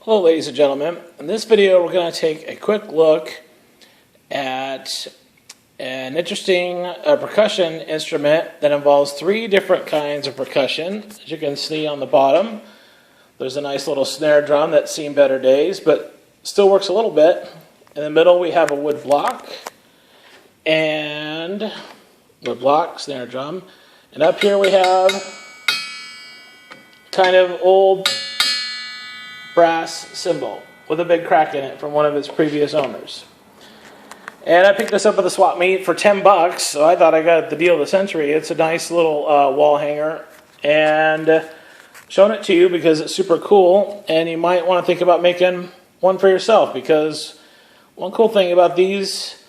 Hello ladies and gentlemen, in this video we're going to take a quick look at an interesting percussion instrument that involves three different kinds of percussion. As you can see on the bottom, there's a nice little snare drum that's seen better days but still works a little bit. In the middle we have a wood block, snare drum, and up here we have kind of old brass cymbal with a big crack in it from one of its previous owners. And I picked this up at the swap meet for 10 bucks, so I thought I got the deal of the century. It's a nice little wall hanger, and showing it to you because it's super cool, and you might want to think about making one for yourself, because one cool thing about these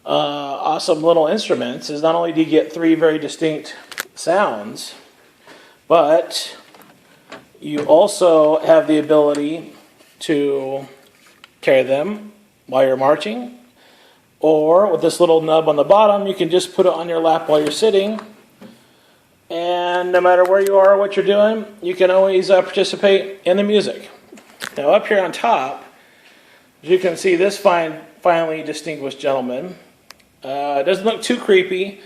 awesome little instruments is not only do you get three very distinct sounds, but you also have the ability to carry them while you're marching, or with this little nub on the bottom, you can just put it on your lap while you're sitting, and no matter where you are or what you're doing, you can always participate in the music. Now up here on top, as you can see, this finely distinguished gentleman, it doesn't look too creepy.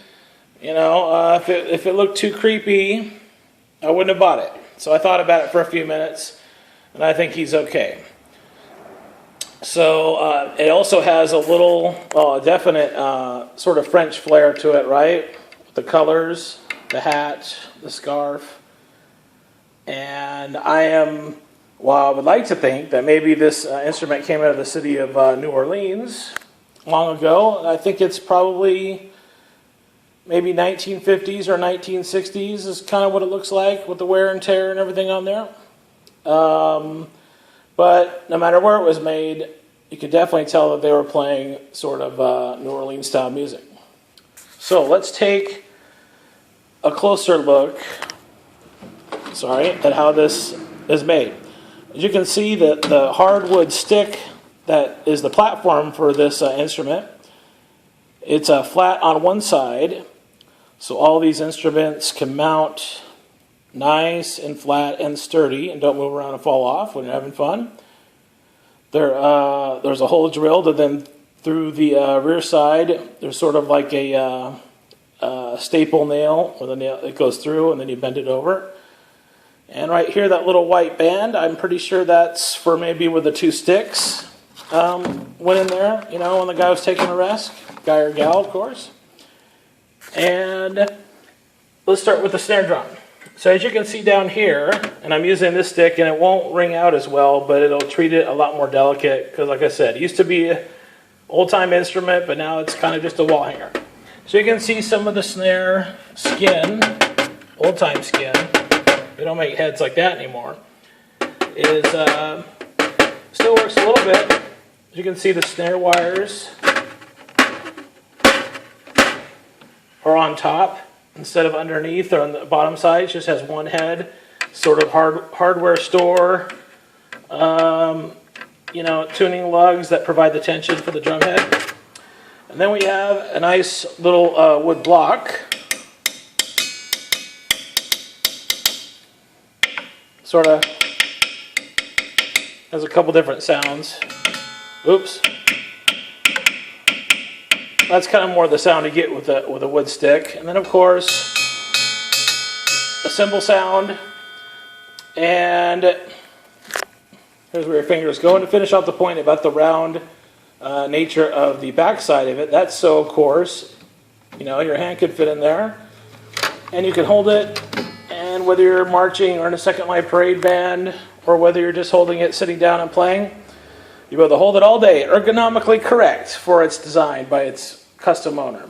You know, if it looked too creepy, I wouldn't have bought it. So I thought about it for a few minutes, and I think he's okay. So it also has a little, definite sort of French flair to it, right? The colors, the hat, the scarf. And I would like to think that maybe this instrument came out of the city of New Orleans long ago. I think it's probably maybe 1950s or 1960s is kind of what it looks like with the wear and tear and everything on there. But no matter where it was made, you could definitely tell that they were playing sort of New Orleans style music. So let's take a closer look, at how this is made. As you can see, the hardwood stick that is the platform for this instrument, it's flat on one side. So all these instruments can mount nice and flat and sturdy and don't move around and fall off when you're having fun. There's a hole drilled, and then through the rear side, there's sort of like a staple nail where the nail it goes through, and then you bend it over. And right here, that little white band, I'm pretty sure that's for maybe where the two sticks went in there, you know, when the guy was taking a rest, guy or gal, of course. And let's start with the snare drum. So as you can see down here, and I'm using this stick, and it won't ring out as well, but it'll treat it a lot more delicate, because like I said, it used to be an old-time instrument, but now it's kind of just a wall hanger. So you can see some of the snare skin, old-time skin, they don't make heads like that anymore, is still works a little bit. As you can see, the snare wires are on top instead of underneath or on the bottom side. It just has one head, sort of hardware store, tuning lugs that provide the tension for the drum head. And then we have a nice little wood block, sort of has a couple different sounds. Oops. That's kind of more the sound you get with a wood stick. And then of course, a cymbal sound. And here's where your fingers go. And to finish off the point about the round nature of the back side of it, that's so of course, you know, your hand could fit in there. And you can hold it, and whether you're marching or in a second line parade band, or whether you're just holding it sitting down and playing, you'll be able to hold it all day, ergonomically correct for its design by its custom owner.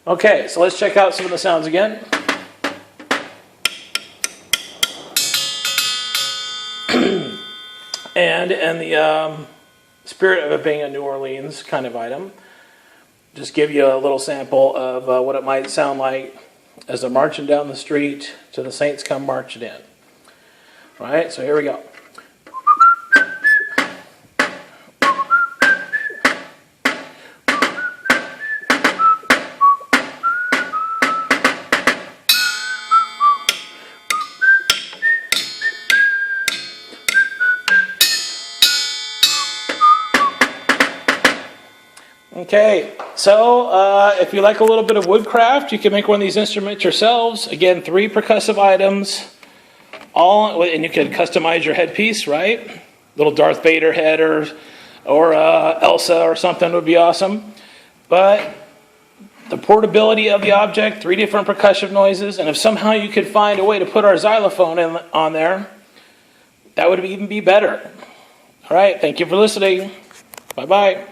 Okay, so let's check out some of the sounds again. And in the spirit of it being a New Orleans kind of item, just give you a little sample of what it might sound like as they're marching down the street to the Saints Come Marching In. All right, so here we go. Okay, so if you like a little bit of woodcraft, you can make one of these instruments yourselves. Again, 3 percussive items, and you can customize your headpiece, right? Little Darth Vader head or Elsa or something would be awesome. But the portability of the object, 3 different percussive noises, and if somehow you could find a way to put our xylophone on there, that would even be better. All right, thank you for listening. Bye-bye.